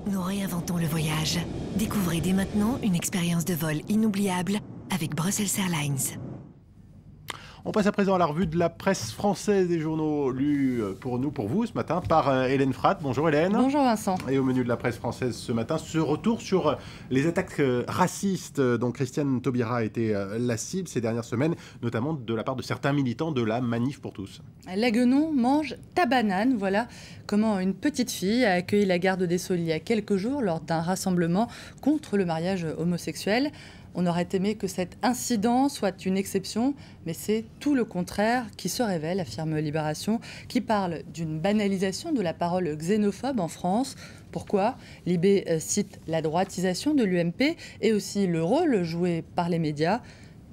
Nous réinventons le voyage. Découvrez dès maintenant une expérience de vol inoubliable avec Brussels Airlines. On passe à présent à la revue de la presse française des journaux lus pour nous, pour vous ce matin, par Hélène Fratt. Bonjour Hélène. Bonjour Vincent. Et au menu de la presse française ce matin, ce retour sur les attaques racistes dont Christiane Taubira a été la cible ces dernières semaines, notamment de la part de certains militants de la Manif pour tous. La Guenon mange ta banane. Voilà comment une petite fille a accueilli la garde des Sceaux il y a quelques jours lors d'un rassemblement contre le mariage homosexuel. On aurait aimé que cet incident soit une exception, mais c'est tout le contraire qui se révèle, affirme Libération, qui parle d'une banalisation de la parole xénophobe en France. Pourquoi ? Libé cite la droitisation de l'UMP et aussi le rôle joué par les médias.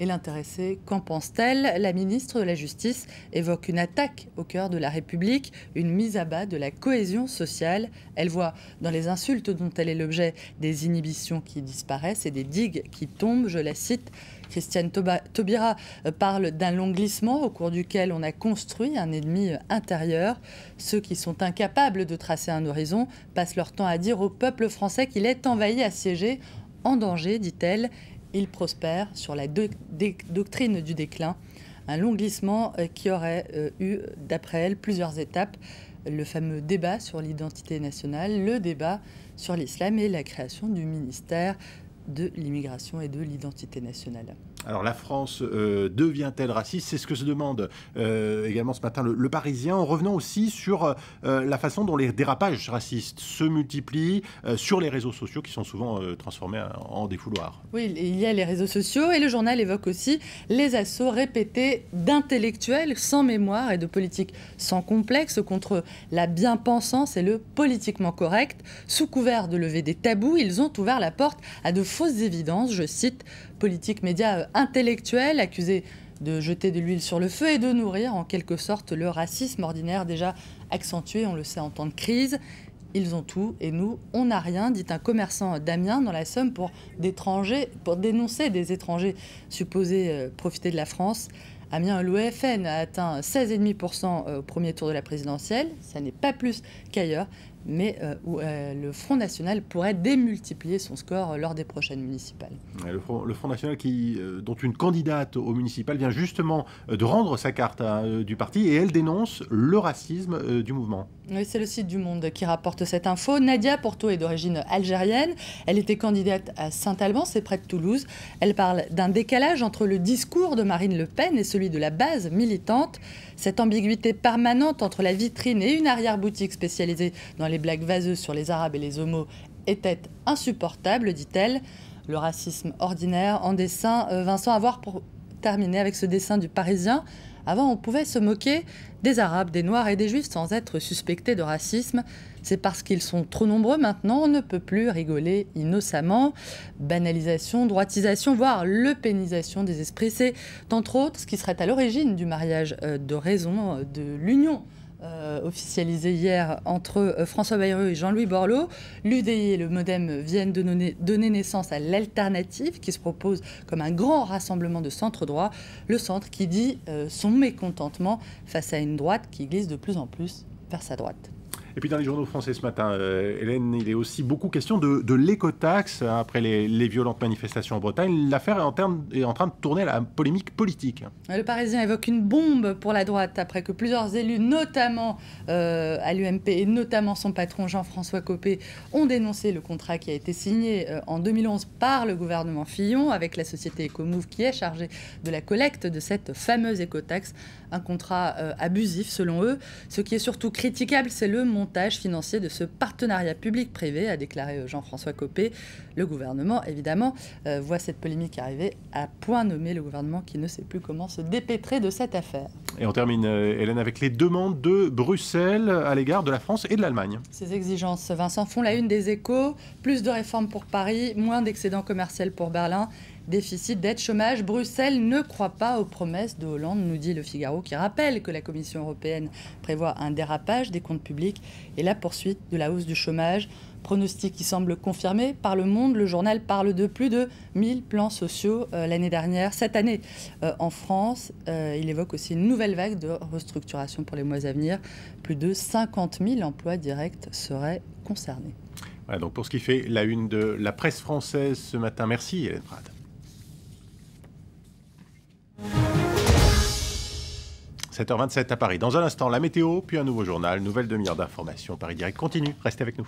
Et l'intéressée, qu'en pense-t-elle ? La ministre de la Justice évoque une attaque au cœur de la République, une mise à bas de la cohésion sociale. Elle voit dans les insultes dont elle est l'objet des inhibitions qui disparaissent et des digues qui tombent. Je la cite. Christiane Taubira parle d'un long glissement au cours duquel on a construit un ennemi intérieur. Ceux qui sont incapables de tracer un horizon passent leur temps à dire au peuple français qu'il est envahi, assiégé, en danger, dit-elle. Il prospère sur la doctrine du déclin, un long glissement qui aurait eu, d'après elle, plusieurs étapes. Le fameux débat sur l'identité nationale, le débat sur l'islam et la création du ministère de l'immigration et de l'identité nationale. Alors la France devient-elle raciste ? C'est ce que se demande également ce matin le Parisien, en revenant aussi sur la façon dont les dérapages racistes se multiplient sur les réseaux sociaux qui sont souvent transformés en défouloirs. Oui, il y a les réseaux sociaux et le journal évoque aussi les assauts répétés d'intellectuels sans mémoire et de politiques sans complexe contre la bien-pensance et le politiquement correct. Sous couvert de lever des tabous, ils ont ouvert la porte à de fausses évidences, je cite, politique média intellectuelle accusée de jeter de l'huile sur le feu et de nourrir en quelque sorte le racisme ordinaire déjà accentué, on le sait, en temps de crise. Ils ont tout et nous, on n'a rien, dit un commerçant d'Amiens dans la Somme pour dénoncer des étrangers supposés profiter de la France. Amiens, l'OFN a atteint 16,5% au premier tour de la présidentielle, ça n'est pas plus qu'ailleurs. Mais le Front National pourrait démultiplier son score lors des prochaines municipales. Le Front National dont une candidate aux municipales vient justement de rendre sa carte du parti et elle dénonce le racisme du mouvement. Oui, c'est le site du Monde qui rapporte cette info. Nadia Porto est d'origine algérienne. Elle était candidate à Saint-Alban, c'est près de Toulouse. Elle parle d'un décalage entre le discours de Marine Le Pen et celui de la base militante. Cette ambiguïté permanente entre la vitrine et une arrière-boutique spécialisée dans les blagues vaseuses sur les Arabes et les homos était insupportable, dit-elle. Le racisme ordinaire en dessin. Vincent, à voir pour terminer avec ce dessin du Parisien. Avant, on pouvait se moquer des Arabes, des Noirs et des Juifs sans être suspectés de racisme. C'est parce qu'ils sont trop nombreux maintenant, on ne peut plus rigoler innocemment. Banalisation, droitisation, voire lepénisation des esprits, c'est entre autres ce qui serait à l'origine du mariage de raison, de l'union officialisée hier entre François Bayrou et Jean-Louis Borloo. L'UDI et le MoDem viennent de donner naissance à l'alternative qui se propose comme un grand rassemblement de centre-droit. Le centre qui dit son mécontentement face à une droite qui glisse de plus en plus vers sa droite. Et puis dans les journaux français ce matin, Hélène, il est aussi beaucoup question de l'écotaxe après les violentes manifestations en Bretagne. L'affaire est en train de tourner à la polémique politique. Le Parisien évoque une bombe pour la droite après que plusieurs élus, notamment à l'UMP et notamment son patron Jean-François Copé, ont dénoncé le contrat qui a été signé en 2011 par le gouvernement Fillon avec la société Ecomove qui est chargée de la collecte de cette fameuse écotaxe. Un contrat abusif selon eux. Ce qui est surtout critiquable, c'est le montage financier de ce partenariat public-privé, a déclaré Jean-François Copé. Le gouvernement, évidemment, voit cette polémique arriver à point nommé, le gouvernement qui ne sait plus comment se dépêtrer de cette affaire. Et on termine, Hélène, avec les demandes de Bruxelles à l'égard de la France et de l'Allemagne. Ces exigences, Vincent, font la une des Échos. Plus de réformes pour Paris, moins d'excédent commercial pour Berlin. Déficit, dette, chômage, Bruxelles ne croit pas aux promesses de Hollande, nous dit Le Figaro, qui rappelle que la Commission européenne prévoit un dérapage des comptes publics et la poursuite de la hausse du chômage. Pronostic qui semble confirmé par Le Monde. Le journal parle de plus de 1000 plans sociaux l'année dernière. Cette année, en France, il évoque aussi une nouvelle vague de restructuration pour les mois à venir. Plus de 50 000 emplois directs seraient concernés. Voilà, donc pour ce qui fait la une de la presse française ce matin. Merci Hélène Prade. 7h27 à Paris. Dans un instant, la météo, puis un nouveau journal, nouvelle demi-heure d'information. Paris Direct continue. Restez avec nous.